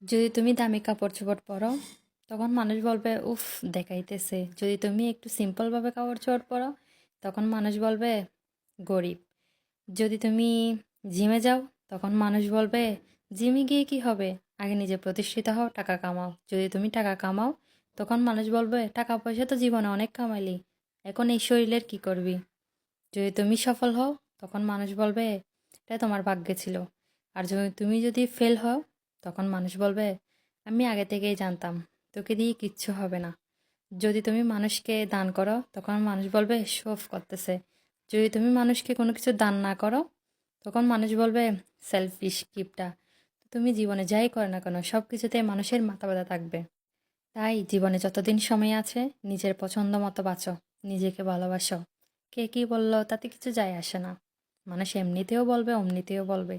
যদি তুমি দামি কাপড় চোপড় পরো তখন মানুষ বলবে উফ দেখাইতেছে। যদি তুমি একটু সিম্পলভাবে কাপড় চোপড় পরো তখন মানুষ বলবে গরিব। যদি তুমি জিমে যাও তখন মানুষ বলবে জিমে গিয়ে কি হবে, আগে নিজে প্রতিষ্ঠিত হও, টাকা কামাও। যদি তুমি টাকা কামাও তখন মানুষ বলবে টাকা পয়সা তো জীবনে অনেক কামাইলি, এখন এই শরীরের কি করবি। যদি তুমি সফল হও তখন মানুষ বলবে এটা তোমার ভাগ্যে ছিল। আর যদি তুমি ফেল হও তখন মানুষ বলবে আমি আগে থেকেই জানতাম তোকে দিয়ে কিচ্ছু হবে না। যদি তুমি মানুষকে দান করো তখন মানুষ বলবে শো অফ করতেছে। যদি তুমি মানুষকে কোনো কিছু দান না করো তখন মানুষ বলবে সেলফিশ কিপটা। তো তুমি জীবনে যাই করো না কেন সব কিছুতে মানুষের মাথা ব্যথা থাকবে। তাই জীবনে যতদিন সময় আছে নিজের পছন্দ মতো বাঁচো, নিজেকে ভালোবাসো। কে কী বললো তাতে কিছু যায় আসে না, মানুষ এমনিতেও বলবে অমনিতেও বলবে।